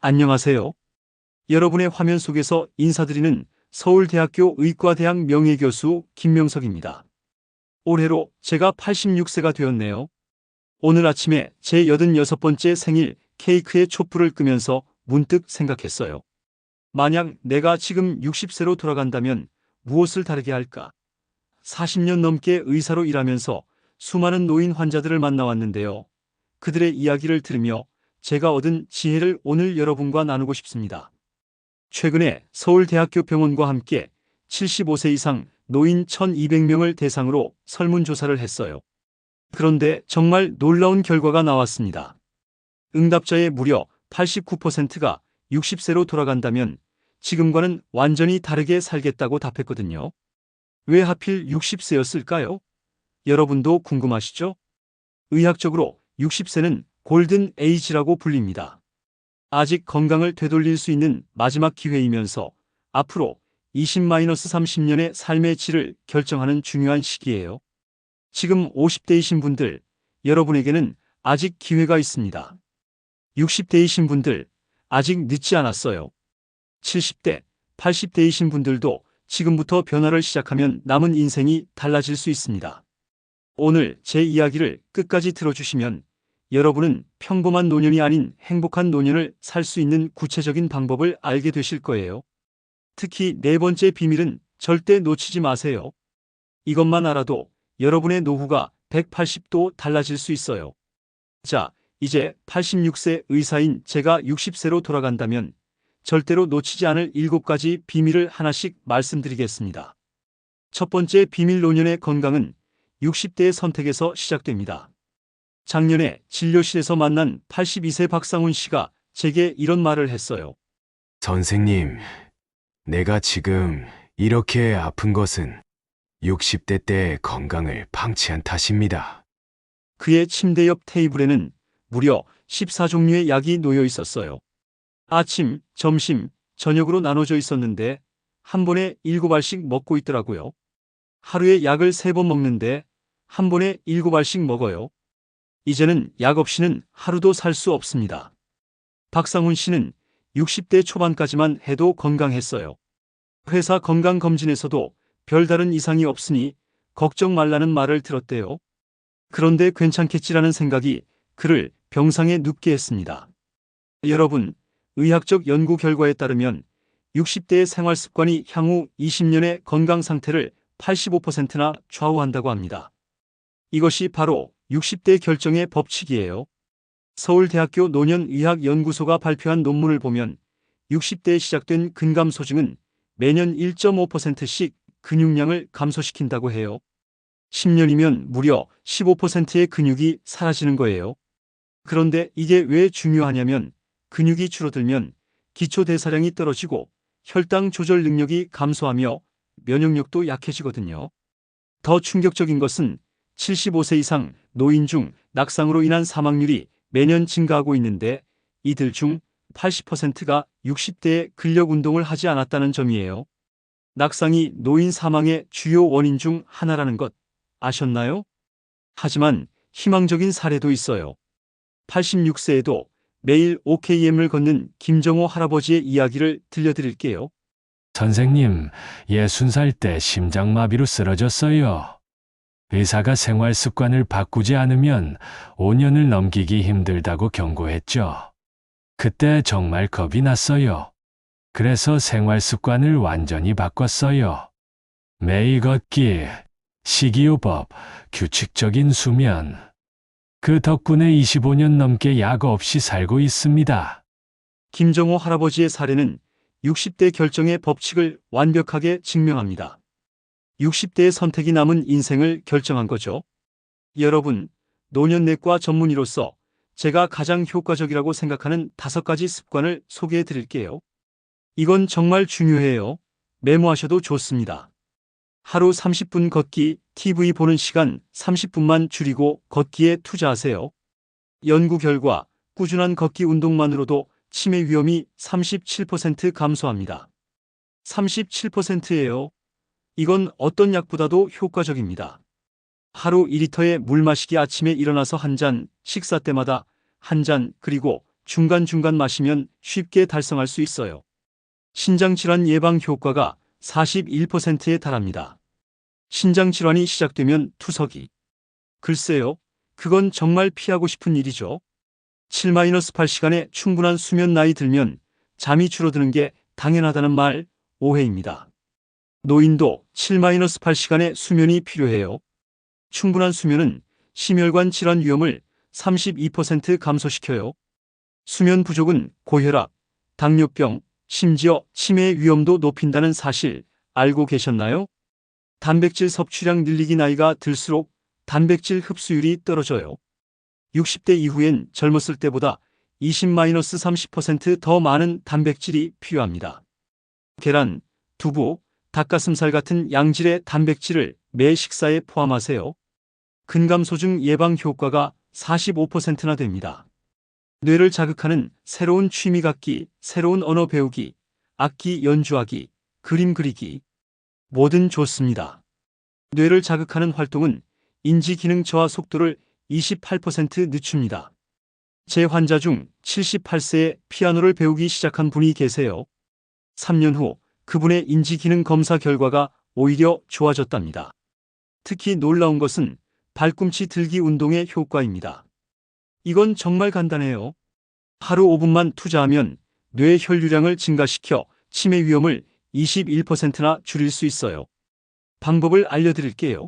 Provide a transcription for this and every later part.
안녕하세요. 여러분의 화면 속에서 인사드리는 서울대학교 의과대학 명예교수 김명석입니다. 올해로 제가 86세가 되었네요. 오늘 아침에 제 86번째 생일 케이크에 촛불을 끄면서 문득 생각했어요. 만약 내가 지금 60세로 돌아간다면 무엇을 다르게 할까? 40년 넘게 의사로 일하면서 수많은 노인 환자들을 만나왔는데요. 그들의 이야기를 들으며 제가 얻은 지혜를 오늘 여러분과 나누고 싶습니다. 최근에 서울대학교 병원과 함께 75세 이상 노인 1200명을 대상으로 설문조사를 했어요. 그런데 정말 놀라운 결과가 나왔습니다. 응답자의 무려 89%가 60세로 돌아간다면 지금과는 완전히 다르게 살겠다고 답했거든요. 왜 하필 60세였을까요? 여러분도 궁금하시죠? 의학적으로 60세는 골든 에이지라고 불립니다. 아직 건강을 되돌릴 수 있는 마지막 기회이면서 앞으로 20-30년의 삶의 질을 결정하는 중요한 시기예요. 지금 50대이신 분들, 여러분에게는 아직 기회가 있습니다. 60대이신 분들, 아직 늦지 않았어요. 70대, 80대이신 분들도 지금부터 변화를 시작하면 남은 인생이 달라질 수 있습니다. 오늘 제 이야기를 끝까지 들어주시면 여러분은 평범한 노년이 아닌 행복한 노년을 살 수 있는 구체적인 방법을 알게 되실 거예요. 특히 네 번째 비밀은 절대 놓치지 마세요. 이것만 알아도 여러분의 노후가 180도 달라질 수 있어요. 자, 이제 86세 의사인 제가 60세로 돌아간다면 절대로 놓치지 않을 7가지 비밀을 하나씩 말씀드리겠습니다. 첫 번째 비밀, 노년의 건강은 60대의 선택에서 시작됩니다. 작년에 진료실에서 만난 82세 박상훈 씨가 제게 이런 말을 했어요. 선생님, 내가 지금 이렇게 아픈 것은 60대 때의 건강을 방치한 탓입니다. 그의 침대 옆 테이블에는 무려 14종류의 약이 놓여 있었어요. 아침, 점심, 저녁으로 나눠져 있었는데 한 번에 7알씩 먹고 있더라고요. 하루에 약을 3번 먹는데 한 번에 7알씩 먹어요. 이제는 약 없이는 하루도 살 수 없습니다. 박상훈 씨는 60대 초반까지만 해도 건강했어요. 회사 건강검진에서도 별다른 이상이 없으니 걱정 말라는 말을 들었대요. 그런데 괜찮겠지라는 생각이 그를 병상에 눕게 했습니다. 여러분, 의학적 연구 결과에 따르면 60대의 생활 습관이 향후 20년의 건강 상태를 85%나 좌우한다고 합니다. 이것이 바로 60대 결정의 법칙이에요. 서울대학교 노년의학연구소가 발표한 논문을 보면 60대에 시작된 근감소증은 매년 1.5%씩 근육량을 감소시킨다고 해요. 10년이면 무려 15%의 근육이 사라지는 거예요. 그런데 이게 왜 중요하냐면 근육이 줄어들면 기초대사량이 떨어지고 혈당 조절 능력이 감소하며 면역력도 약해지거든요. 더 충격적인 것은 75세 이상 노인 중 낙상으로 인한 사망률이 매년 증가하고 있는데 이들 중 80%가 60대에 근력 운동을 하지 않았다는 점이에요. 낙상이 노인 사망의 주요 원인 중 하나라는 것 아셨나요? 하지만 희망적인 사례도 있어요. 86세에도 매일 OKM을 걷는 김정호 할아버지의 이야기를 들려드릴게요. 선생님, 60살 때 심장마비로 쓰러졌어요. 의사가 생활 습관을 바꾸지 않으면 5년을 넘기기 힘들다고 경고했죠. 그때 정말 겁이 났어요. 그래서 생활 습관을 완전히 바꿨어요. 매일 걷기, 식이요법, 규칙적인 수면. 그 덕분에 25년 넘게 약 없이 살고 있습니다. 김정호 할아버지의 사례는 60대 결정의 법칙을 완벽하게 증명합니다. 60대의 선택이 남은 인생을 결정한 거죠. 여러분, 노년내과 전문의로서 제가 가장 효과적이라고 생각하는 5가지 습관을 소개해 드릴게요. 이건 정말 중요해요. 메모하셔도 좋습니다. 하루 30분 걷기, TV 보는 시간 30분만 줄이고 걷기에 투자하세요. 연구 결과 꾸준한 걷기 운동만으로도 치매 위험이 37% 감소합니다. 37%예요. 이건 어떤 약보다도 효과적입니다. 하루 2리터의 물 마시기, 아침에 일어나서 한 잔, 식사 때마다 한 잔, 그리고 중간중간 마시면 쉽게 달성할 수 있어요. 신장질환 예방 효과가 41%에 달합니다. 신장질환이 시작되면 투석이. 글쎄요, 그건 정말 피하고 싶은 일이죠. 7-8시간의 충분한 수면 나이 들면 잠이 줄어드는 게 당연하다는 말 오해입니다. 노인도 7-8시간의 수면이 필요해요. 충분한 수면은 심혈관 질환 위험을 32% 감소시켜요. 수면 부족은 고혈압, 당뇨병, 심지어 치매 위험도 높인다는 사실 알고 계셨나요? 단백질 섭취량 늘리기 나이가 들수록 단백질 흡수율이 떨어져요. 60대 이후엔 젊었을 때보다 20-30% 더 많은 단백질이 필요합니다. 계란, 두부, 닭가슴살 같은 양질의 단백질을 매 식사에 포함하세요. 근감소증 예방 효과가 45%나 됩니다. 뇌를 자극하는 새로운 취미 갖기, 새로운 언어 배우기, 악기 연주하기, 그림 그리기, 뭐든 좋습니다. 뇌를 자극하는 활동은 인지 기능 저하 속도를 28% 늦춥니다. 제 환자 중 78세에 피아노를 배우기 시작한 분이 계세요. 3년 후 그분의 인지 기능 검사 결과가 오히려 좋아졌답니다. 특히 놀라운 것은 발꿈치 들기 운동의 효과입니다. 이건 정말 간단해요. 하루 5분만 투자하면 뇌 혈류량을 증가시켜 치매 위험을 21%나 줄일 수 있어요. 방법을 알려드릴게요.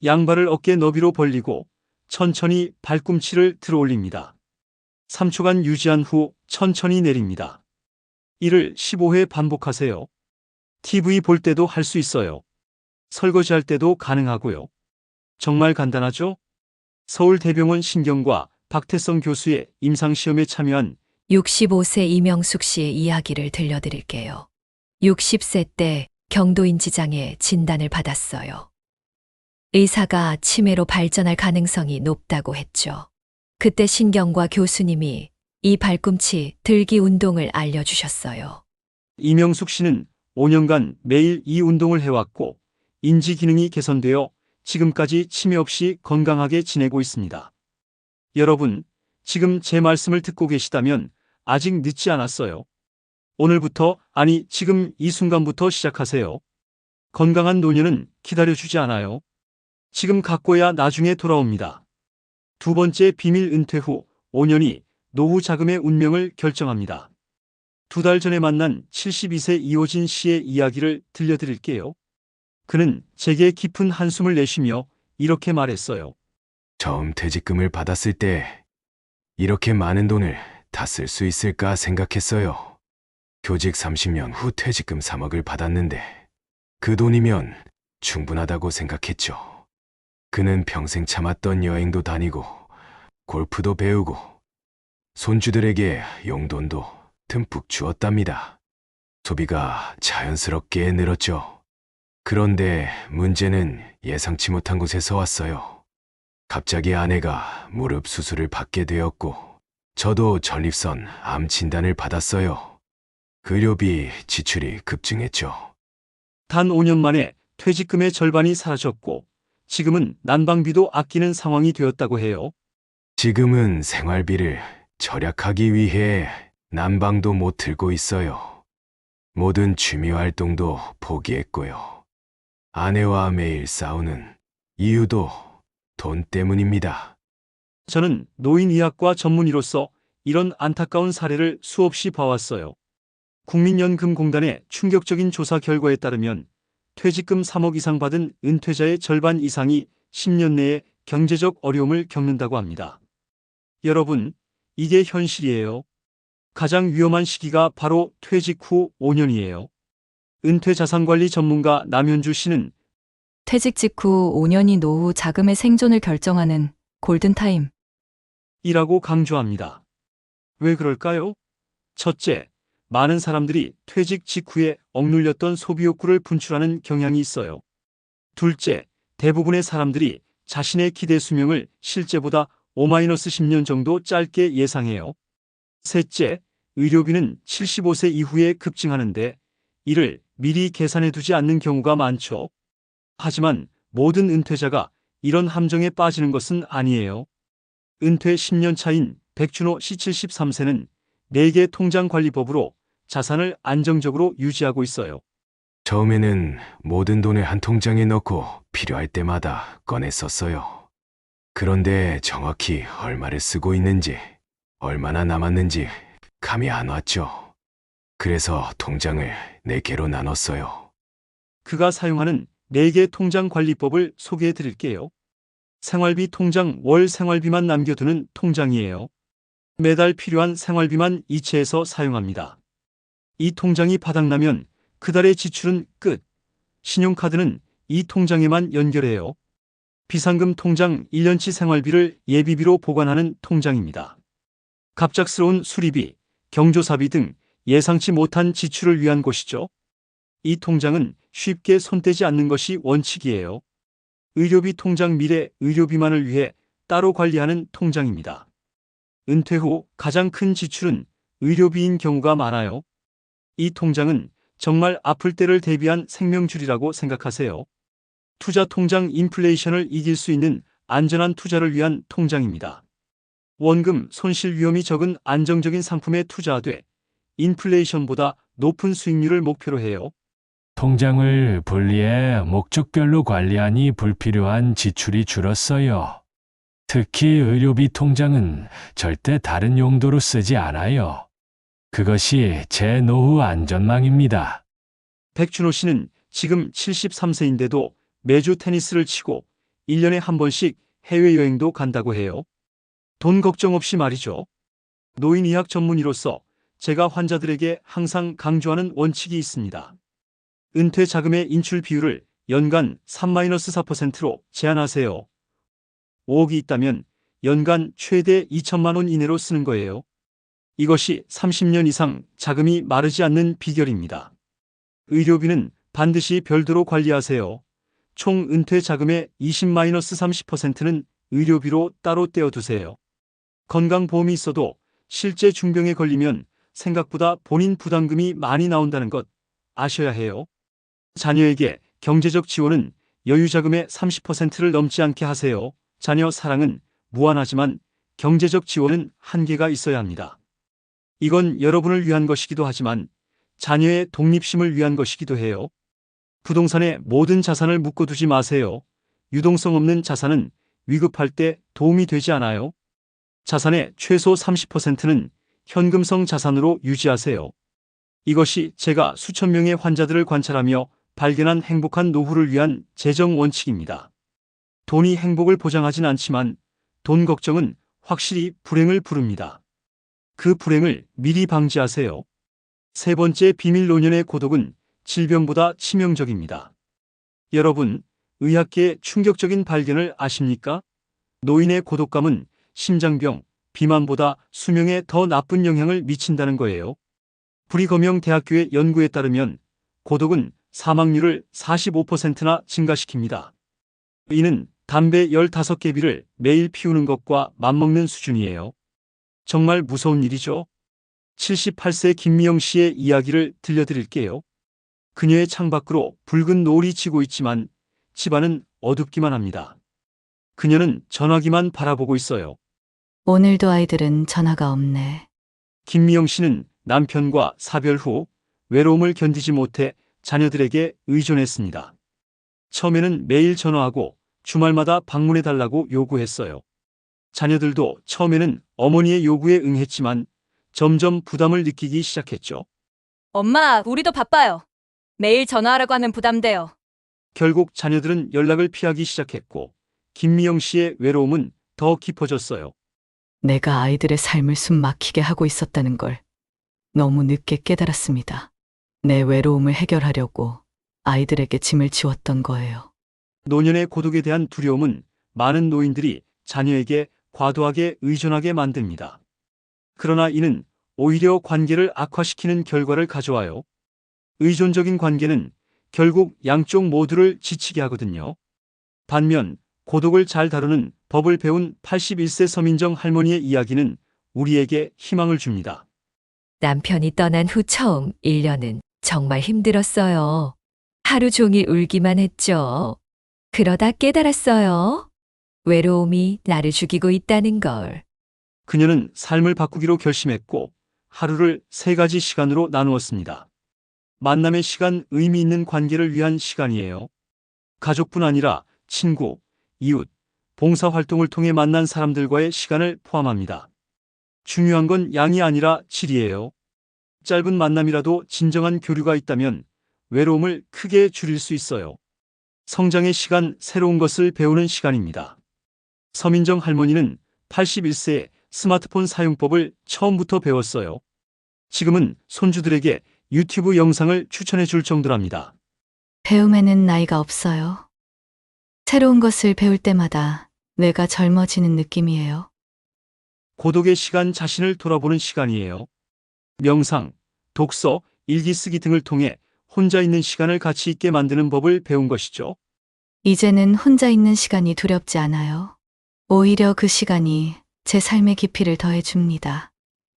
양발을 어깨 너비로 벌리고 천천히 발꿈치를 들어 올립니다. 3초간 유지한 후 천천히 내립니다. 이를 15회 반복하세요. TV 볼 때도 할 수 있어요. 설거지할 때도 가능하고요. 정말 간단하죠? 서울대병원 신경과 박태성 교수의 임상시험에 참여한 65세 이명숙 씨의 이야기를 들려드릴게요. 60세 때 경도인지장애 진단을 받았어요. 의사가 치매로 발전할 가능성이 높다고 했죠. 그때 신경과 교수님이 이 발꿈치 들기 운동을 알려주셨어요. 이명숙 씨는 5년간 매일 이 운동을 해왔고 인지 기능이 개선되어 지금까지 치매 없이 건강하게 지내고 있습니다. 여러분, 지금 제 말씀을 듣고 계시다면 아직 늦지 않았어요. 오늘부터, 아니 지금 이 순간부터 시작하세요. 건강한 노년은 기다려주지 않아요. 지금 갖고야 나중에 돌아옵니다. 두 번째 비밀, 은퇴 후 5년이 노후 자금의 운명을 결정합니다. 2달 전에 만난 72세 이호진 씨의 이야기를 들려드릴게요. 그는 제게 깊은 한숨을 내쉬며 이렇게 말했어요. 처음 퇴직금을 받았을 때 이렇게 많은 돈을 다 쓸 수 있을까 생각했어요. 교직 30년 후 퇴직금 3억을 받았는데 그 돈이면 충분하다고 생각했죠. 그는 평생 참았던 여행도 다니고 골프도 배우고 손주들에게 용돈도 듬뿍 주었답니다. 소비가 자연스럽게 늘었죠. 그런데 문제는 예상치 못한 곳에서 왔어요. 갑자기 아내가 무릎 수술을 받게 되었고 저도 전립선 암 진단을 받았어요. 의료비 지출이 급증했죠. 단 5년 만에 퇴직금의 절반이 사라졌고 지금은 난방비도 아끼는 상황이 되었다고 해요. 지금은 생활비를 절약하기 위해 난방도 못 틀고 있어요. 모든 취미 활동도 포기했고요. 아내와 매일 싸우는 이유도 돈 때문입니다. 저는 노인의학과 전문의로서 이런 안타까운 사례를 수없이 봐왔어요. 국민연금공단의 충격적인 조사 결과에 따르면 퇴직금 3억 이상 받은 은퇴자의 절반 이상이 10년 내에 경제적 어려움을 겪는다고 합니다. 여러분, 이게 현실이에요. 가장 위험한 시기가 바로 퇴직 후 5년이에요. 은퇴자산관리 전문가 남현주 씨는 퇴직 직후 5년이 노후 자금의 생존을 결정하는 골든타임. 이라고 강조합니다. 왜 그럴까요? 첫째, 많은 사람들이 퇴직 직후에 억눌렸던 소비 욕구를 분출하는 경향이 있어요. 둘째, 대부분의 사람들이 자신의 기대 수명을 실제보다 5-10년 정도 짧게 예상해요. 셋째, 의료비는 75세 이후에 급증하는데 이를 미리 계산해 두지 않는 경우가 많죠. 하지만 모든 은퇴자가 이런 함정에 빠지는 것은 아니에요. 은퇴 10년 차인 백준호 씨 73세는 4개 통장관리법으로 자산을 안정적으로 유지하고 있어요. 처음에는 모든 돈을 한 통장에 넣고 필요할 때마다 꺼내 썼어요. 그런데 정확히 얼마를 쓰고 있는지, 얼마나 남았는지 감이 안 왔죠. 그래서 통장을 4개로 나눴어요. 그가 사용하는 4개 통장관리법을 소개해 드릴게요. 생활비 통장, 월 생활비만 남겨두는 통장이에요. 매달 필요한 생활비만 이체해서 사용합니다. 이 통장이 바닥나면 그달의 지출은 끝. 신용카드는 이 통장에만 연결해요. 비상금 통장, 1년치 생활비를 예비비로 보관하는 통장입니다. 갑작스러운 수리비, 경조사비 등 예상치 못한 지출을 위한 곳이죠. 이 통장은 쉽게 손대지 않는 것이 원칙이에요. 의료비 통장, 미래 의료비만을 위해 따로 관리하는 통장입니다. 은퇴 후 가장 큰 지출은 의료비인 경우가 많아요. 이 통장은 정말 아플 때를 대비한 생명줄이라고 생각하세요. 투자 통장, 인플레이션을 이길 수 있는 안전한 투자를 위한 통장입니다. 원금 손실 위험이 적은 안정적인 상품에 투자하되 인플레이션보다 높은 수익률을 목표로 해요. 통장을 분리해 목적별로 관리하니 불필요한 지출이 줄었어요. 특히 의료비 통장은 절대 다른 용도로 쓰지 않아요. 그것이 제 노후 안전망입니다. 백준호 씨는 지금 73세인데도 매주 테니스를 치고 1년에 한 번씩 해외여행도 간다고 해요. 돈 걱정 없이 말이죠. 노인의학 전문의로서 제가 환자들에게 항상 강조하는 원칙이 있습니다. 은퇴 자금의 인출 비율을 연간 3-4%로 제한하세요. 5억이 있다면 연간 최대 2천만 원 이내로 쓰는 거예요. 이것이 30년 이상 자금이 마르지 않는 비결입니다. 의료비는 반드시 별도로 관리하세요. 총 은퇴 자금의 20-30%는 의료비로 따로 떼어두세요. 건강보험이 있어도 실제 중병에 걸리면 생각보다 본인 부담금이 많이 나온다는 것 아셔야 해요. 자녀에게 경제적 지원은 여유자금의 30%를 넘지 않게 하세요. 자녀 사랑은 무한하지만 경제적 지원은 한계가 있어야 합니다. 이건 여러분을 위한 것이기도 하지만 자녀의 독립심을 위한 것이기도 해요. 부동산에 모든 자산을 묶어두지 마세요. 유동성 없는 자산은 위급할 때 도움이 되지 않아요. 자산의 최소 30%는 현금성 자산으로 유지하세요. 이것이 제가 수천 명의 환자들을 관찰하며 발견한 행복한 노후를 위한 재정 원칙입니다. 돈이 행복을 보장하진 않지만 돈 걱정은 확실히 불행을 부릅니다. 그 불행을 미리 방지하세요. 세 번째 비밀, 노년의 고독은 질병보다 치명적입니다. 여러분, 의학계의 충격적인 발견을 아십니까? 노인의 고독감은 심장병, 비만보다 수명에 더 나쁜 영향을 미친다는 거예요. 브리거명 대학교의 연구에 따르면 고독은 사망률을 45%나 증가시킵니다. 이는 담배 15개비를 매일 피우는 것과 맞먹는 수준이에요. 정말 무서운 일이죠. 78세 김미영 씨의 이야기를 들려드릴게요. 그녀의 창밖으로 붉은 노을이 지고 있지만 집안은 어둡기만 합니다. 그녀는 전화기만 바라보고 있어요. 오늘도 아이들은 전화가 없네. 김미영 씨는 남편과 사별 후 외로움을 견디지 못해 자녀들에게 의존했습니다. 처음에는 매일 전화하고 주말마다 방문해달라고 요구했어요. 자녀들도 처음에는 어머니의 요구에 응했지만 점점 부담을 느끼기 시작했죠. 엄마, 우리도 바빠요. 매일 전화하라고 하면 부담돼요. 결국 자녀들은 연락을 피하기 시작했고 김미영 씨의 외로움은 더 깊어졌어요. 내가 아이들의 삶을 숨 막히게 하고 있었다는 걸 너무 늦게 깨달았습니다. 내 외로움을 해결하려고 아이들에게 짐을 지웠던 거예요. 노년의 고독에 대한 두려움은 많은 노인들이 자녀에게 과도하게 의존하게 만듭니다. 그러나 이는 오히려 관계를 악화시키는 결과를 가져와요. 의존적인 관계는 결국 양쪽 모두를 지치게 하거든요. 반면 고독을 잘 다루는 법을 배운 81세 서민정 할머니의 이야기는 우리에게 희망을 줍니다. 남편이 떠난 후 처음 1년은 정말 힘들었어요. 하루 종일 울기만 했죠. 그러다 깨달았어요. 외로움이 나를 죽이고 있다는 걸. 그녀는 삶을 바꾸기로 결심했고 하루를 3가지 시간으로 나누었습니다. 만남의 시간, 의미 있는 관계를 위한 시간이에요. 가족뿐 아니라 친구, 이웃, 봉사활동을 통해 만난 사람들과의 시간을 포함합니다. 중요한 건 양이 아니라 질이에요. 짧은 만남이라도 진정한 교류가 있다면 외로움을 크게 줄일 수 있어요. 성장의 시간, 새로운 것을 배우는 시간입니다. 서민정 할머니는 81세에 스마트폰 사용법을 처음부터 배웠어요. 지금은 손주들에게 유튜브 영상을 추천해 줄 정도랍니다. 배움에는 나이가 없어요. 새로운 것을 배울 때마다 뇌가 젊어지는 느낌이에요. 고독의 시간, 자신을 돌아보는 시간이에요. 명상, 독서, 일기 쓰기 등을 통해 혼자 있는 시간을 가치 있게 만드는 법을 배운 것이죠. 이제는 혼자 있는 시간이 두렵지 않아요. 오히려 그 시간이 제 삶의 깊이를 더해줍니다.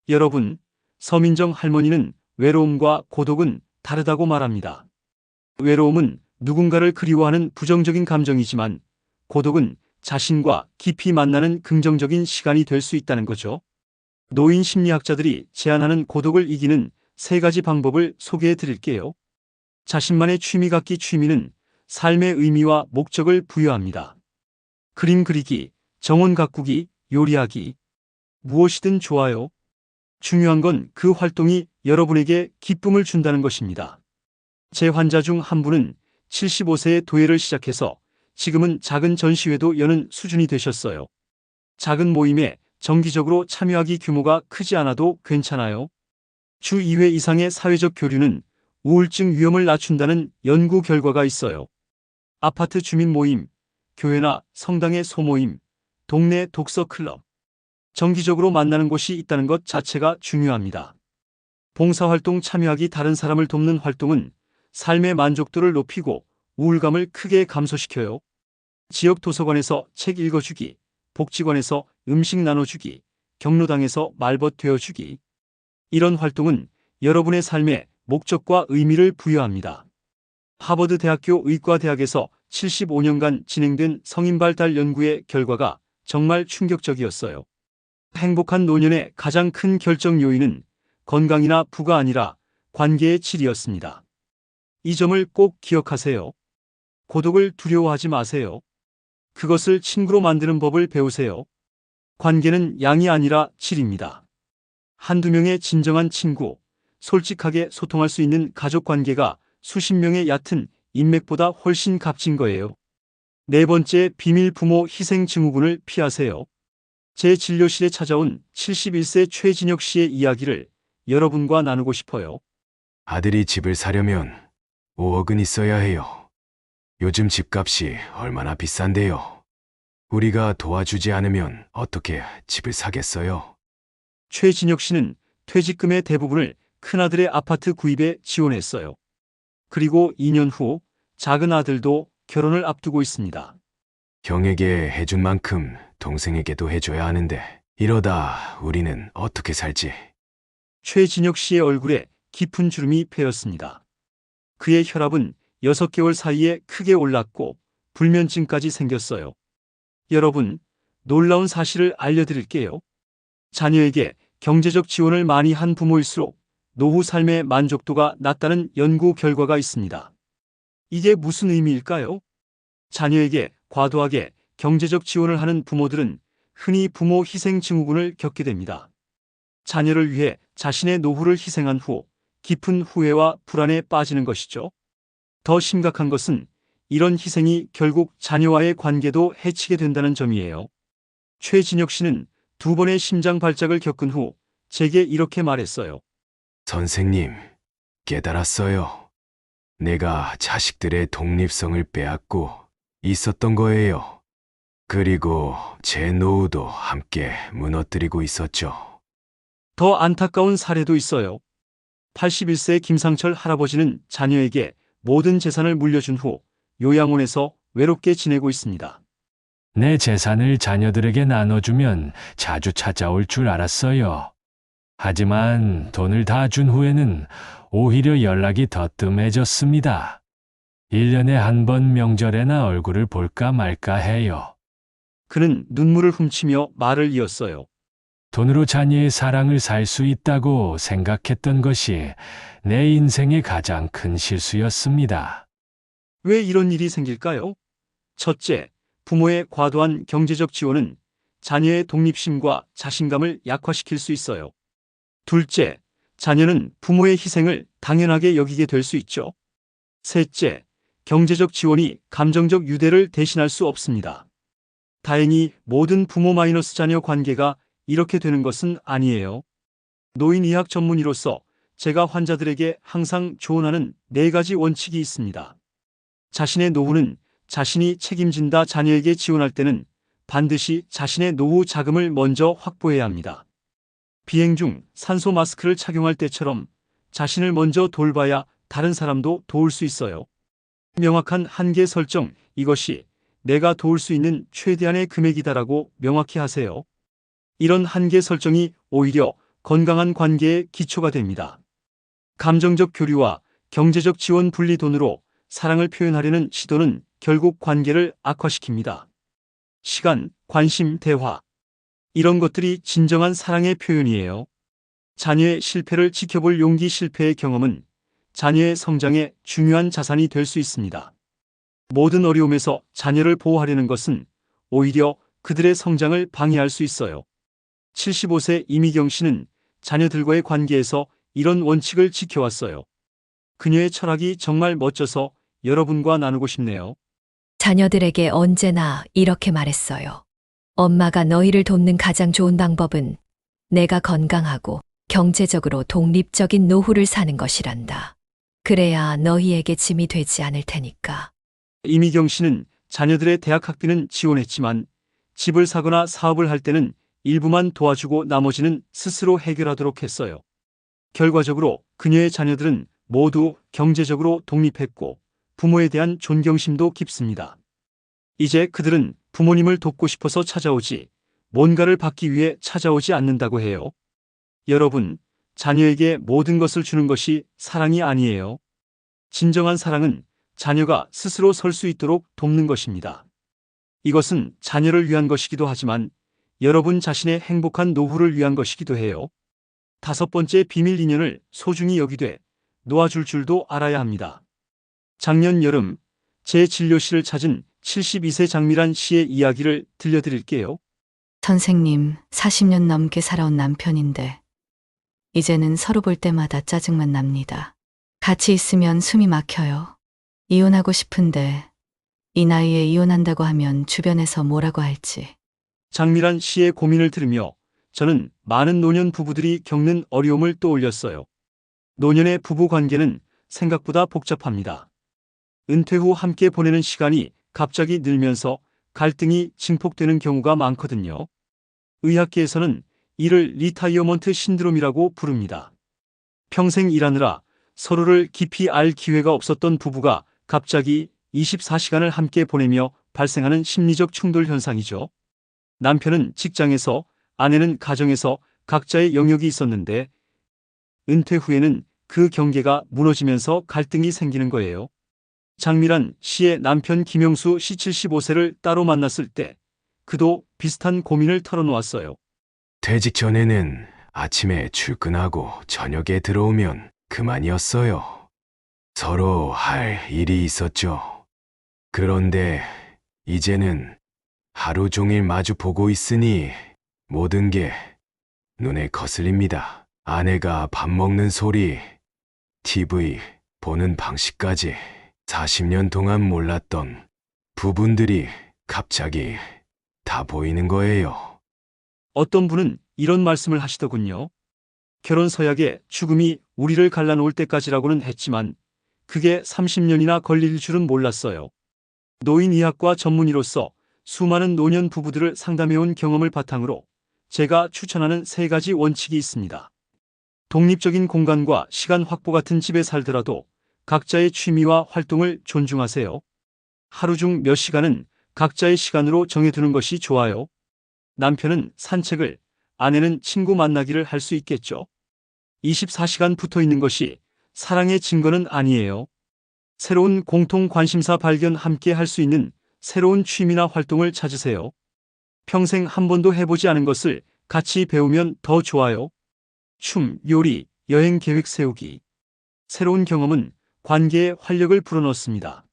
여러분, 서민정 할머니는 외로움과 고독은 다르다고 말합니다. 외로움은 누군가를 그리워하는 부정적인 감정이지만 고독은 자신과 깊이 만나는 긍정적인 시간이 될 수 있다는 거죠. 노인 심리학자들이 제안하는 고독을 이기는 3가지 방법을 소개해 드릴게요. 자신만의 취미 갖기. 취미는 삶의 의미와 목적을 부여합니다. 그림 그리기, 정원 가꾸기, 요리하기. 무엇이든 좋아요. 중요한 건 그 활동이 여러분에게 기쁨을 준다는 것입니다. 제 환자 중 한 분은 75세에 도예를 시작해서 지금은 작은 전시회도 여는 수준이 되셨어요. 작은 모임에 정기적으로 참여하기. 규모가 크지 않아도 괜찮아요. 주 2회 이상의 사회적 교류는 우울증 위험을 낮춘다는 연구 결과가 있어요. 아파트 주민 모임, 교회나 성당의 소모임, 동네 독서 클럽. 정기적으로 만나는 곳이 있다는 것 자체가 중요합니다. 봉사활동 참여하기. 다른 사람을 돕는 활동은 삶의 만족도를 높이고 우울감을 크게 감소시켜요. 지역 도서관에서 책 읽어주기, 복지관에서 음식 나눠주기, 경로당에서 말벗 되어주기. 이런 활동은 여러분의 삶에 목적과 의미를 부여합니다. 하버드 대학교 의과대학에서 75년간 진행된 성인발달 연구의 결과가 정말 충격적이었어요. 행복한 노년의 가장 큰 결정 요인은 건강이나 부가 아니라 관계의 질이었습니다. 이 점을 꼭 기억하세요. 고독을 두려워하지 마세요. 그것을 친구로 만드는 법을 배우세요. 관계는 양이 아니라 질입니다. 한두 명의 진정한 친구, 솔직하게 소통할 수 있는 가족 관계가 수십 명의 얕은 인맥보다 훨씬 값진 거예요. 4번째, 비밀 부모 희생 증후군을 피하세요. 제 진료실에 찾아온 71세 최진혁 씨의 이야기를 여러분과 나누고 싶어요. 아들이 집을 사려면 5억은 있어야 해요. 요즘 집값이 얼마나 비싼데요. 우리가 도와주지 않으면 어떻게 집을 사겠어요? 최진혁 씨는 퇴직금의 대부분을 큰아들의 아파트 구입에 지원했어요. 그리고 2년 후 작은 아들도 결혼을 앞두고 있습니다. 형에게 해준 만큼 동생에게도 해줘야 하는데 이러다 우리는 어떻게 살지? 최진혁 씨의 얼굴에 깊은 주름이 패였습니다. 그의 혈압은 6개월 사이에 크게 올랐고 불면증까지 생겼어요. 여러분, 놀라운 사실을 알려드릴게요. 자녀에게 경제적 지원을 많이 한 부모일수록 노후 삶의 만족도가 낮다는 연구 결과가 있습니다. 이게 무슨 의미일까요? 자녀에게 과도하게 경제적 지원을 하는 부모들은 흔히 부모 희생 증후군을 겪게 됩니다. 자녀를 위해 자신의 노후를 희생한 후 깊은 후회와 불안에 빠지는 것이죠. 더 심각한 것은 이런 희생이 결국 자녀와의 관계도 해치게 된다는 점이에요. 최진혁 씨는 2번의 심장 발작을 겪은 후 제게 이렇게 말했어요. 선생님, 깨달았어요. 내가 자식들의 독립성을 빼앗고 있었던 거예요. 그리고 제 노후도 함께 무너뜨리고 있었죠. 더 안타까운 사례도 있어요. 81세 김상철 할아버지는 자녀에게 모든 재산을 물려준 후 요양원에서 외롭게 지내고 있습니다. 내 재산을 자녀들에게 나눠주면 자주 찾아올 줄 알았어요. 하지만 돈을 다 준 후에는 오히려 연락이 더 뜸해졌습니다. 1년에 한 번 명절에나 얼굴을 볼까 말까 해요. 그는 눈물을 훔치며 말을 이었어요. 돈으로 자녀의 사랑을 살 수 있다고 생각했던 것이 내 인생의 가장 큰 실수였습니다. 왜 이런 일이 생길까요? 첫째, 부모의 과도한 경제적 지원은 자녀의 독립심과 자신감을 약화시킬 수 있어요. 둘째, 자녀는 부모의 희생을 당연하게 여기게 될 수 있죠. 셋째, 경제적 지원이 감정적 유대를 대신할 수 없습니다. 다행히 모든 부모 마이너스 자녀 관계가 이렇게 되는 것은 아니에요. 노인의학 전문의로서 제가 환자들에게 항상 조언하는 4가지 원칙이 있습니다. 자신의 노후는 자신이 책임진다. 자녀에게 지원할 때는 반드시 자신의 노후 자금을 먼저 확보해야 합니다. 비행 중 산소 마스크를 착용할 때처럼 자신을 먼저 돌봐야 다른 사람도 도울 수 있어요. 명확한 한계 설정, 이것이 내가 도울 수 있는 최대한의 금액이다라고 명확히 하세요. 이런 한계 설정이 오히려 건강한 관계의 기초가 됩니다. 감정적 교류와 경제적 지원 분리, 돈으로 사랑을 표현하려는 시도는 결국 관계를 악화시킵니다. 시간, 관심, 대화, 이런 것들이 진정한 사랑의 표현이에요. 자녀의 실패를 지켜볼 용기, 실패의 경험은 자녀의 성장에 중요한 자산이 될 수 있습니다. 모든 어려움에서 자녀를 보호하려는 것은 오히려 그들의 성장을 방해할 수 있어요. 75세 이미경 씨는 자녀들과의 관계에서 이런 원칙을 지켜왔어요. 그녀의 철학이 정말 멋져서 여러분과 나누고 싶네요. 자녀들에게 언제나 이렇게 말했어요. 엄마가 너희를 돕는 가장 좋은 방법은 내가 건강하고 경제적으로 독립적인 노후를 사는 것이란다. 그래야 너희에게 짐이 되지 않을 테니까. 이미경 씨는 자녀들의 대학 학비는 지원했지만 집을 사거나 사업을 할 때는 일부만 도와주고 나머지는 스스로 해결하도록 했어요. 결과적으로 그녀의 자녀들은 모두 경제적으로 독립했고 부모에 대한 존경심도 깊습니다. 이제 그들은 부모님을 돕고 싶어서 찾아오지 뭔가를 받기 위해 찾아오지 않는다고 해요. 여러분, 자녀에게 모든 것을 주는 것이 사랑이 아니에요. 진정한 사랑은 자녀가 스스로 설 수 있도록 돕는 것입니다. 이것은 자녀를 위한 것이기도 하지만 여러분 자신의 행복한 노후를 위한 것이기도 해요. 5번째, 비밀 인연을 소중히 여기되 놓아줄 줄도 알아야 합니다. 작년 여름 제 진료실을 찾은 72세 장미란 씨의 이야기를 들려드릴게요. 선생님, 40년 넘게 살아온 남편인데 이제는 서로 볼 때마다 짜증만 납니다. 같이 있으면 숨이 막혀요. 이혼하고 싶은데 이 나이에 이혼한다고 하면 주변에서 뭐라고 할지. 장미란 씨의 고민을 들으며 저는 많은 노년 부부들이 겪는 어려움을 떠올렸어요. 노년의 부부 관계는 생각보다 복잡합니다. 은퇴 후 함께 보내는 시간이 갑자기 늘면서 갈등이 증폭되는 경우가 많거든요. 의학계에서는 이를 리타이어먼트 신드롬이라고 부릅니다. 평생 일하느라 서로를 깊이 알 기회가 없었던 부부가 갑자기 24시간을 함께 보내며 발생하는 심리적 충돌 현상이죠. 남편은 직장에서, 아내는 가정에서 각자의 영역이 있었는데 은퇴 후에는 그 경계가 무너지면서 갈등이 생기는 거예요. 장미란 씨의 남편 김영수 씨 75세를 따로 만났을 때 그도 비슷한 고민을 털어놓았어요. 퇴직 전에는 아침에 출근하고 저녁에 들어오면 그만이었어요. 서로 할 일이 있었죠. 그런데 이제는 하루 종일 마주 보고 있으니 모든 게 눈에 거슬립니다. 아내가 밥 먹는 소리, TV 보는 방식까지 40년 동안 몰랐던 부분들이 갑자기 다 보이는 거예요. 어떤 분은 이런 말씀을 하시더군요. 결혼 서약에 죽음이 우리를 갈라놓을 때까지라고는 했지만 그게 30년이나 걸릴 줄은 몰랐어요. 노인의학과 전문의로서 수많은 노년 부부들을 상담해온 경험을 바탕으로 제가 추천하는 3가지 원칙이 있습니다. 독립적인 공간과 시간 확보, 같은 집에 살더라도 각자의 취미와 활동을 존중하세요. 하루 중 몇 시간은 각자의 시간으로 정해두는 것이 좋아요. 남편은 산책을, 아내는 친구 만나기를 할 수 있겠죠. 24시간 붙어 있는 것이 사랑의 증거는 아니에요. 새로운 공통 관심사 발견, 함께 할 수 있는 새로운 취미나 활동을 찾으세요. 평생 한 번도 해보지 않은 것을 같이 배우면 더 좋아요. 춤, 요리, 여행 계획 세우기. 새로운 경험은 관계에 활력을 불어넣습니다.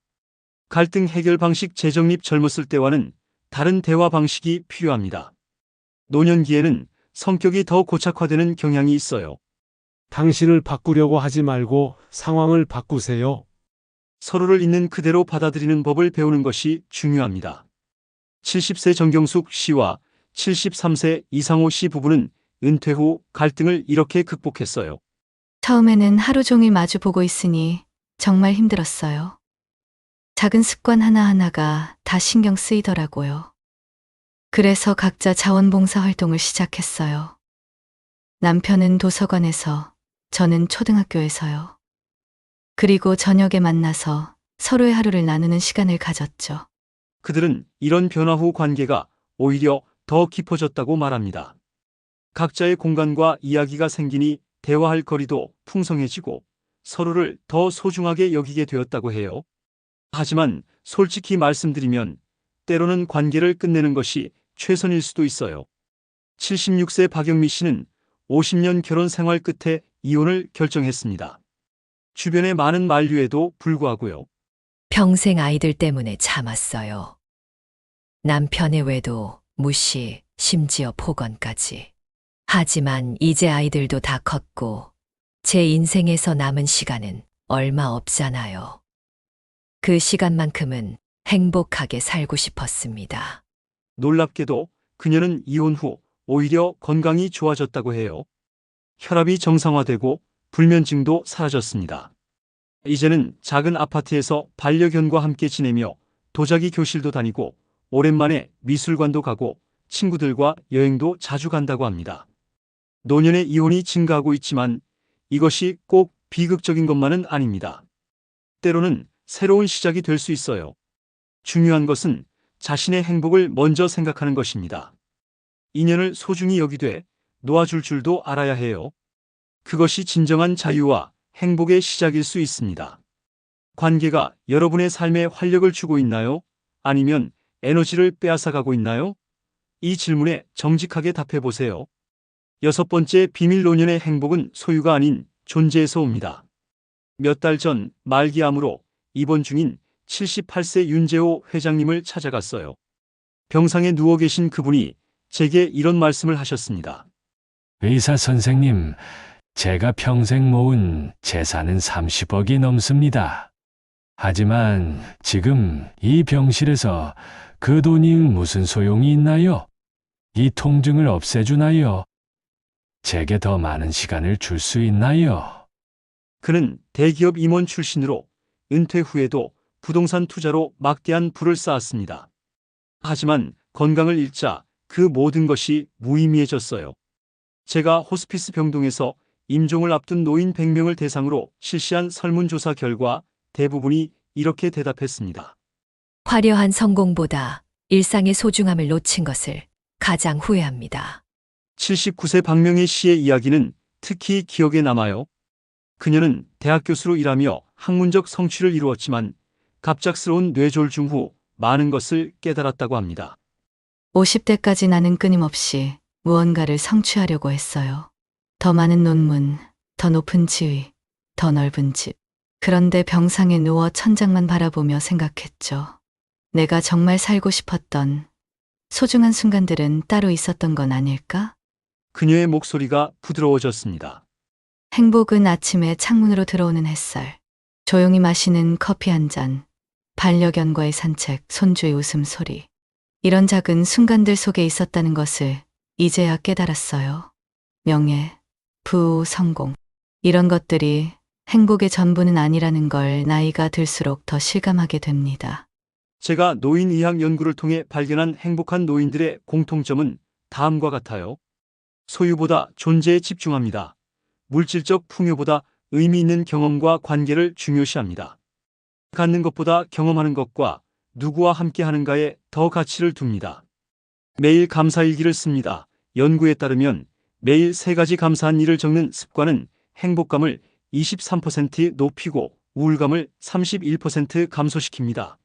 갈등 해결 방식 재정립 젊었을 때와는 다른 대화 방식이 필요합니다. 노년기에는 성격이 더 고착화되는 경향이 있어요. 당신을 바꾸려고 하지 말고 상황을 바꾸세요. 서로를 있는 그대로 받아들이는 법을 배우는 것이 중요합니다. 70세 정경숙 씨와 73세 이상호 씨 부부는 은퇴 후 갈등을 이렇게 극복했어요. 처음에는 하루 종일 마주 보고 있으니 정말 힘들었어요. 작은 습관 하나하나가 다 신경 쓰이더라고요. 그래서 각자 자원봉사 활동을 시작했어요. 남편은 도서관에서, 저는 초등학교에서요. 그리고 저녁에 만나서 서로의 하루를 나누는 시간을 가졌죠. 그들은 이런 변화 후 관계가 오히려 더 깊어졌다고 말합니다. 각자의 공간과 이야기가 생기니 대화할 거리도 풍성해지고 서로를 더 소중하게 여기게 되었다고 해요. 하지만 솔직히 말씀드리면 때로는 관계를 끝내는 것이 최선일 수도 있어요. 76세 박영미 씨는 50년 결혼 생활 끝에 이혼을 결정했습니다. 주변의 많은 만류에도 불구하고요. 평생 아이들 때문에 참았어요. 남편의 외도, 무시, 심지어 폭언까지. 하지만 이제 아이들도 다 컸고 제 인생에서 남은 시간은 얼마 없잖아요. 그 시간만큼은 행복하게 살고 싶었습니다. 놀랍게도 그녀는 이혼 후 오히려 건강이 좋아졌다고 해요. 혈압이 정상화되고 불면증도 사라졌습니다. 이제는 작은 아파트에서 반려견과 함께 지내며 도자기 교실도 다니고 오랜만에 미술관도 가고 친구들과 여행도 자주 간다고 합니다. 노년의 이혼이 증가하고 있지만 이것이 꼭 비극적인 것만은 아닙니다. 때로는 새로운 시작이 될 수 있어요. 중요한 것은 자신의 행복을 먼저 생각하는 것입니다. 인연을 소중히 여기되 놓아줄 줄도 알아야 해요. 그것이 진정한 자유와 행복의 시작일 수 있습니다. 관계가 여러분의 삶에 활력을 주고 있나요? 아니면 에너지를 빼앗아가고 있나요? 이 질문에 정직하게 답해 보세요. 6번째 비밀 노년의 행복은 소유가 아닌 존재에서 옵니다. 몇 달 전 말기암으로 입원 중인 78세 윤재호 회장님을 찾아갔어요. 병상에 누워 계신 그분이 제게 이런 말씀을 하셨습니다. 의사 선생님, 제가 평생 모은 재산은 30억이 넘습니다. 하지만 지금 이 병실에서 그 돈이 무슨 소용이 있나요? 이 통증을 없애주나요? 제게 더 많은 시간을 줄 수 있나요? 그는 대기업 임원 출신으로 은퇴 후에도 부동산 투자로 막대한 부를 쌓았습니다. 하지만 건강을 잃자 그 모든 것이 무의미해졌어요. 제가 호스피스 병동에서 임종을 앞둔 노인 100명을 대상으로 실시한 설문조사 결과 대부분이 이렇게 대답했습니다. 화려한 성공보다 일상의 소중함을 놓친 것을 가장 후회합니다. 79세 박명희 씨의 이야기는 특히 기억에 남아요. 그녀는 대학 교수로 일하며 학문적 성취를 이루었지만 갑작스러운 뇌졸중 후 많은 것을 깨달았다고 합니다. 50대까지 나는 끊임없이 무언가를 성취하려고 했어요. 더 많은 논문, 더 높은 지위, 더 넓은 집. 그런데 병상에 누워 천장만 바라보며 생각했죠. 내가 정말 살고 싶었던 소중한 순간들은 따로 있었던 건 아닐까? 그녀의 목소리가 부드러워졌습니다. 행복은 아침에 창문으로 들어오는 햇살, 조용히 마시는 커피 한 잔, 반려견과의 산책, 손주의 웃음소리. 이런 작은 순간들 속에 있었다는 것을 이제야 깨달았어요. 명예, 부호, 성공. 이런 것들이 행복의 전부는 아니라는 걸 나이가 들수록 더 실감하게 됩니다. 제가 노인의학 연구를 통해 발견한 행복한 노인들의 공통점은 다음과 같아요. 소유보다 존재에 집중합니다. 물질적 풍요보다 의미 있는 경험과 관계를 중요시합니다. 갖는 것보다 경험하는 것과 누구와 함께 하는가에 더 가치를 둡니다. 매일 감사일기를 씁니다. 연구에 따르면 매일 3가지 감사한 일을 적는 습관은 행복감을 23% 높이고 우울감을 31% 감소시킵니다.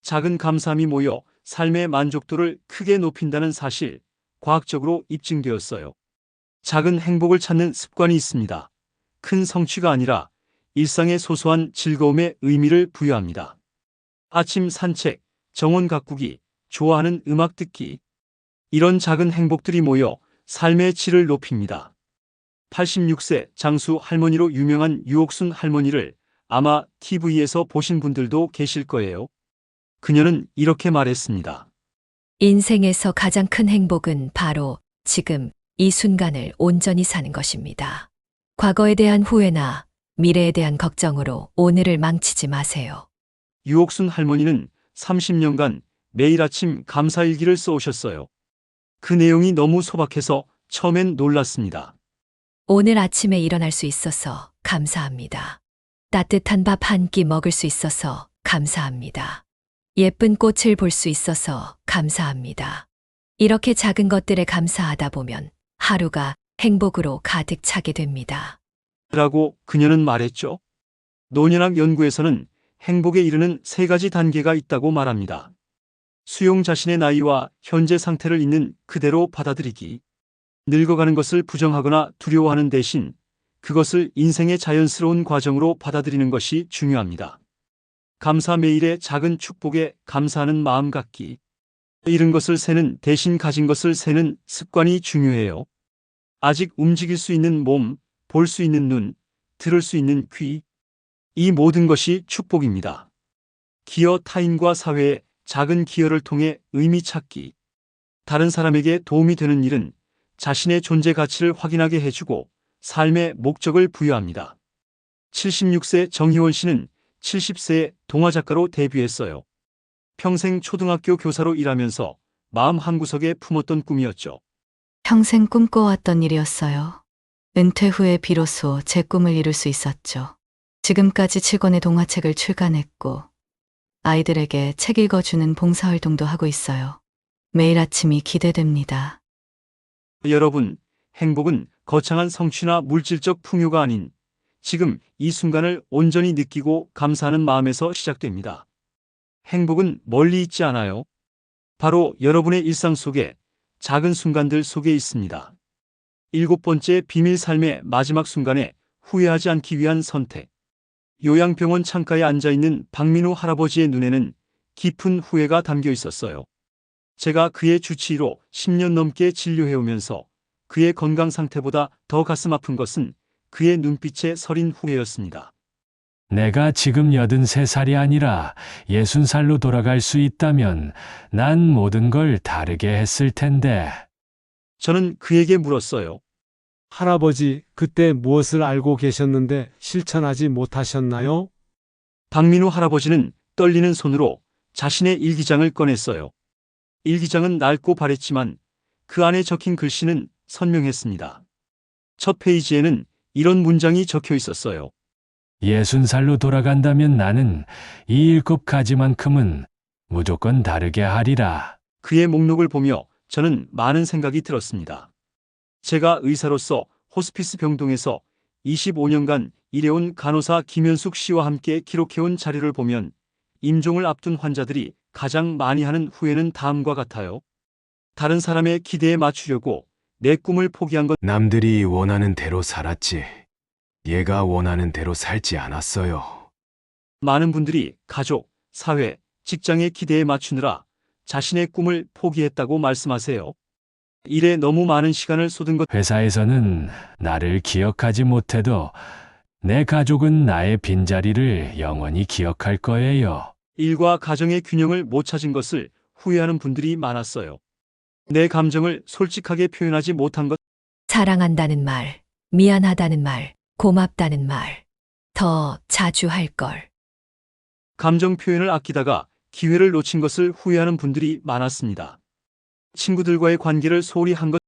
작은 감사함이 모여 삶의 만족도를 크게 높인다는 사실, 과학적으로 입증되었어요. 작은 행복을 찾는 습관이 있습니다. 큰 성취가 아니라 일상의 소소한 즐거움에 의미를 부여합니다. 아침 산책, 정원 가꾸기, 좋아하는 음악 듣기. 이런 작은 행복들이 모여 삶의 질을 높입니다. 86세 장수 할머니로 유명한 유옥순 할머니를 아마 TV에서 보신 분들도 계실 거예요. 그녀는 이렇게 말했습니다. 인생에서 가장 큰 행복은 바로 지금 이 순간을 온전히 사는 것입니다. 과거에 대한 후회나 미래에 대한 걱정으로 오늘을 망치지 마세요. 유옥순 할머니는 30년간 매일 아침 감사일기를 써오셨어요. 그 내용이 너무 소박해서 처음엔 놀랐습니다. 오늘 아침에 일어날 수 있어서 감사합니다. 따뜻한 밥 한 끼 먹을 수 있어서 감사합니다. 예쁜 꽃을 볼 수 있어서 감사합니다. 이렇게 작은 것들에 감사하다 보면 하루가 행복으로 가득 차게 됩니다. 라고 그녀는 말했죠. 노년학 연구에서는 행복에 이르는 3가지 단계가 있다고 말합니다. 수용 자신의 나이와 현재 상태를 있는 그대로 받아들이기. 늙어가는 것을 부정하거나 두려워하는 대신 그것을 인생의 자연스러운 과정으로 받아들이는 것이 중요합니다. 감사 매일의 작은 축복에 감사하는 마음 갖기. 잃은 것을 세는 대신 가진 것을 세는 습관이 중요해요. 아직 움직일 수 있는 몸, 볼 수 있는 눈, 들을 수 있는 귀. 이 모든 것이 축복입니다. 기여 타인과 사회에 작은 기여를 통해 의미 찾기. 다른 사람에게 도움이 되는 일은 자신의 존재 가치를 확인하게 해주고 삶의 목적을 부여합니다. 76세 정희원 씨는 70세에 동화작가로 데뷔했어요. 평생 초등학교 교사로 일하면서 마음 한구석에 품었던 꿈이었죠. 평생 꿈꿔왔던 일이었어요. 은퇴 후에 비로소 제 꿈을 이룰 수 있었죠. 지금까지 7권의 동화책을 출간했고 아이들에게 책 읽어주는 봉사활동도 하고 있어요. 매일 아침이 기대됩니다. 여러분, 행복은 거창한 성취나 물질적 풍요가 아닌 지금 이 순간을 온전히 느끼고 감사하는 마음에서 시작됩니다. 행복은 멀리 있지 않아요. 바로 여러분의 일상 속에 작은 순간들 속에 있습니다. 7번째 비밀 삶의 마지막 순간에 후회하지 않기 위한 선택. 요양병원 창가에 앉아있는 박민우 할아버지의 눈에는 깊은 후회가 담겨 있었어요. 제가 그의 주치의로 10년 넘게 진료해오면서 그의 건강 상태보다 더 가슴 아픈 것은 그의 눈빛에 서린 후회였습니다. 내가 지금 83살이 아니라 60살로 돌아갈 수 있다면 난 모든 걸 다르게 했을 텐데. 저는 그에게 물었어요. 할아버지, 그때 무엇을 알고 계셨는데 실천하지 못하셨나요? 박민우 할아버지는 떨리는 손으로 자신의 일기장을 꺼냈어요. 일기장은 낡고 바랬지만 그 안에 적힌 글씨는 선명했습니다. 첫 페이지에는 이런 문장이 적혀 있었어요. 60살로 돌아간다면 나는 이 7가지만큼은 무조건 다르게 하리라. 그의 목록을 보며 저는 많은 생각이 들었습니다. 제가 의사로서 호스피스 병동에서 25년간 일해온 간호사 김현숙 씨와 함께 기록해온 자료를 보면 임종을 앞둔 환자들이 가장 많이 하는 후회는 다음과 같아요. 다른 사람의 기대에 맞추려고 내 꿈을 포기한 것. 남들이 원하는 대로 살았지. 얘가 원하는 대로 살지 않았어요. 많은 분들이 가족, 사회, 직장의 기대에 맞추느라 자신의 꿈을 포기했다고 말씀하세요. 일에 너무 많은 시간을 쏟은 것. 회사에서는 나를 기억하지 못해도 내 가족은 나의 빈자리를 영원히 기억할 거예요. 일과 가정의 균형을 못 찾은 것을 후회하는 분들이 많았어요. 내 감정을 솔직하게 표현하지 못한 것. 사랑한다는 말, 미안하다는 말, 고맙다는 말. 더 자주 할 걸. 감정 표현을 아끼다가 기회를 놓친 것을 후회하는 분들이 많았습니다. 친구들과의 관계를 소홀히 한 것.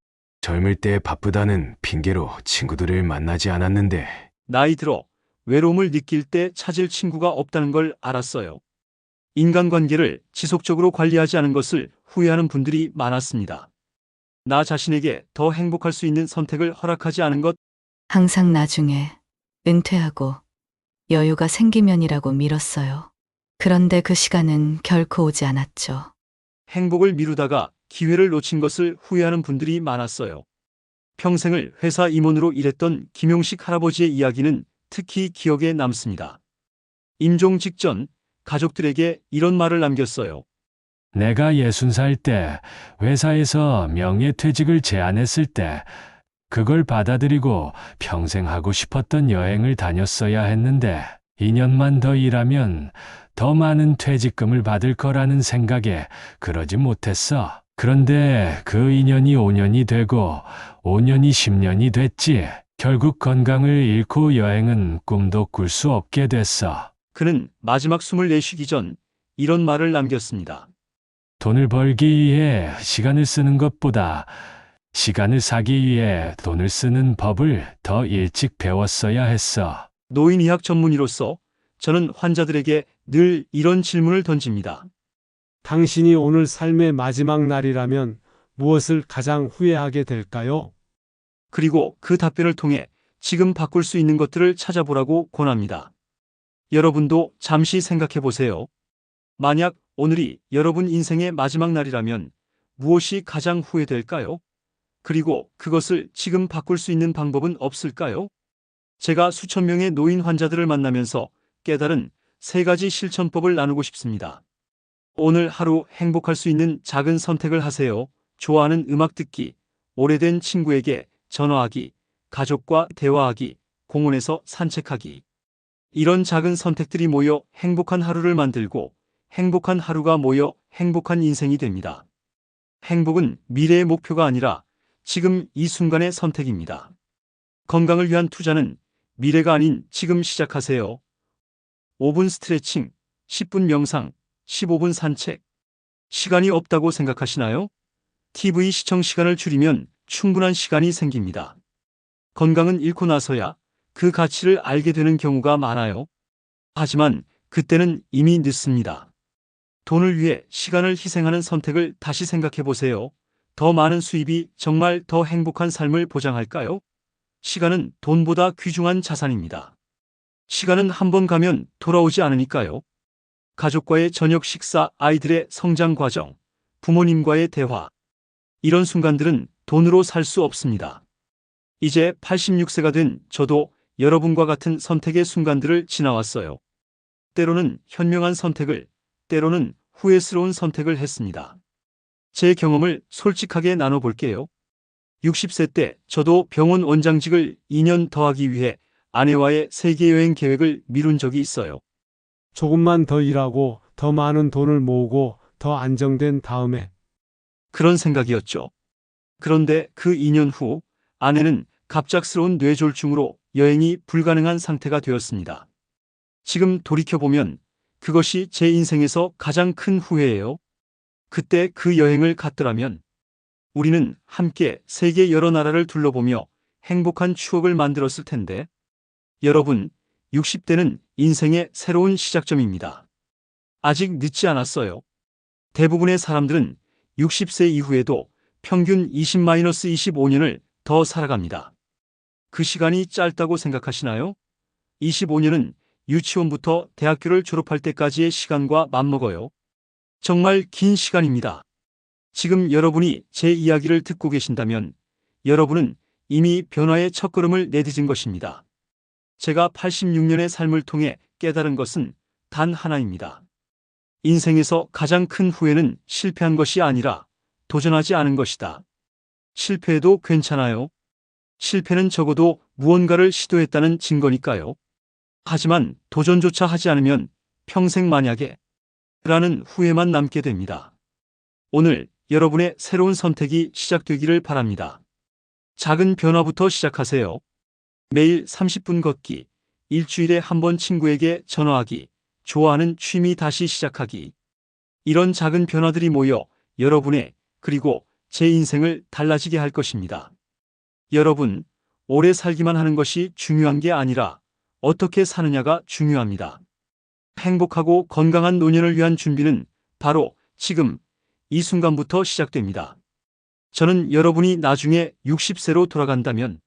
젊을 때 바쁘다는 핑계로 친구들을 만나지 않았는데 나이 들어 외로움을 느낄 때 찾을 친구가 없다는 걸 알았어요. 인간관계를 지속적으로 관리하지 않은 것을 후회하는 분들이 많았습니다. 나 자신에게 더 행복할 수 있는 선택을 허락하지 않은 것. 항상 나중에 은퇴하고 여유가 생기면이라고 미뤘어요. 그런데 그 시간은 결코 오지 않았죠. 행복을 미루다가 기회를 놓친 것을 후회하는 분들이 많았어요. 평생을 회사 임원으로 일했던 김용식 할아버지의 이야기는 특히 기억에 남습니다. 임종 직전 가족들에게 이런 말을 남겼어요. 내가 60살 때 회사에서 명예퇴직을 제안했을 때 그걸 받아들이고 평생 하고 싶었던 여행을 다녔어야 했는데 2년만 더 일하면 더 많은 퇴직금을 받을 거라는 생각에 그러지 못했어. 그런데 그 2년이 5년이 되고 5년이 10년이 됐지. 결국 건강을 잃고 여행은 꿈도 꿀 수 없게 됐어. 그는 마지막 숨을 내쉬기 전 이런 말을 남겼습니다. 돈을 벌기 위해 시간을 쓰는 것보다 시간을 사기 위해 돈을 쓰는 법을 더 일찍 배웠어야 했어. 노인의학 전문의로서 저는 환자들에게 늘 이런 질문을 던집니다. 당신이 오늘 삶의 마지막 날이라면 무엇을 가장 후회하게 될까요? 그리고 그 답변을 통해 지금 바꿀 수 있는 것들을 찾아보라고 권합니다. 여러분도 잠시 생각해 보세요. 만약 오늘이 여러분 인생의 마지막 날이라면 무엇이 가장 후회될까요? 그리고 그것을 지금 바꿀 수 있는 방법은 없을까요? 제가 수천 명의 노인 환자들을 만나면서 깨달은 3가지 실천법을 나누고 싶습니다. 오늘 하루 행복할 수 있는 작은 선택을 하세요. 좋아하는 음악 듣기, 오래된 친구에게 전화하기, 가족과 대화하기, 공원에서 산책하기. 이런 작은 선택들이 모여 행복한 하루를 만들고 행복한 하루가 모여 행복한 인생이 됩니다. 행복은 미래의 목표가 아니라 지금 이 순간의 선택입니다. 건강을 위한 투자는 미래가 아닌 지금 시작하세요. 5분 스트레칭, 10분 명상, 15분 산책. 시간이 없다고 생각하시나요? TV 시청 시간을 줄이면 충분한 시간이 생깁니다. 건강은 잃고 나서야 그 가치를 알게 되는 경우가 많아요. 하지만 그때는 이미 늦습니다. 돈을 위해 시간을 희생하는 선택을 다시 생각해 보세요. 더 많은 수입이 정말 더 행복한 삶을 보장할까요? 시간은 돈보다 귀중한 자산입니다. 시간은 한 번 가면 돌아오지 않으니까요. 가족과의 저녁 식사, 아이들의 성장 과정, 부모님과의 대화. 이런 순간들은 돈으로 살 수 없습니다. 이제 86세가 된 저도 여러분과 같은 선택의 순간들을 지나왔어요. 때로는 현명한 선택을, 때로는 후회스러운 선택을 했습니다. 제 경험을 솔직하게 나눠볼게요. 60세 때 저도 병원 원장직을 2년 더 하기 위해 아내와의 세계여행 계획을 미룬 적이 있어요. 조금만 더 일하고 더 많은 돈을 모으고 더 안정된 다음에 그런 생각이었죠. 그런데 그 2년 후 아내는 갑작스러운 뇌졸중으로 여행이 불가능한 상태가 되었습니다. 지금 돌이켜보면 그것이 제 인생에서 가장 큰 후회예요. 그때 그 여행을 갔더라면 우리는 함께 세계 여러 나라를 둘러보며 행복한 추억을 만들었을 텐데. 여러분, 60대는 인생의 새로운 시작점입니다. 아직 늦지 않았어요. 대부분의 사람들은 60세 이후에도 평균 20-25년을 더 살아갑니다. 그 시간이 짧다고 생각하시나요? 25년은 유치원부터 대학교를 졸업할 때까지의 시간과 맞먹어요. 정말 긴 시간입니다. 지금 여러분이 제 이야기를 듣고 계신다면 여러분은 이미 변화의 첫걸음을 내딛은 것입니다. 제가 86년의 삶을 통해 깨달은 것은 단 하나입니다. 인생에서 가장 큰 후회는 실패한 것이 아니라 도전하지 않은 것이다. 실패해도 괜찮아요. 실패는 적어도 무언가를 시도했다는 증거니까요. 하지만 도전조차 하지 않으면 평생 만약에 라는 후회만 남게 됩니다. 오늘 여러분의 새로운 선택이 시작되기를 바랍니다. 작은 변화부터 시작하세요. 매일 30분 걷기, 일주일에 한 번 친구에게 전화하기, 좋아하는 취미 다시 시작하기. 이런 작은 변화들이 모여 여러분의 그리고 제 인생을 달라지게 할 것입니다. 여러분, 오래 살기만 하는 것이 중요한 게 아니라 어떻게 사느냐가 중요합니다. 행복하고 건강한 노년을 위한 준비는 바로 지금 이 순간부터 시작됩니다. 저는 여러분이 나중에 60세로 돌아간다면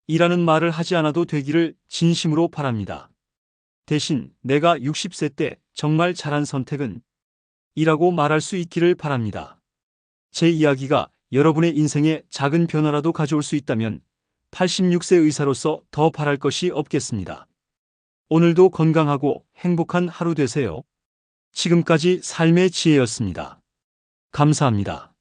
이라는 말을 하지 않아도 되기를 진심으로 바랍니다. 대신 내가 60세 때 정말 잘한 선택은 이라고 말할 수 있기를 바랍니다. 제 이야기가 여러분의 인생에 작은 변화라도 가져올 수 있다면 86세 의사로서 더 바랄 것이 없겠습니다. 오늘도 건강하고 행복한 하루 되세요. 지금까지 삶의 지혜였습니다. 감사합니다.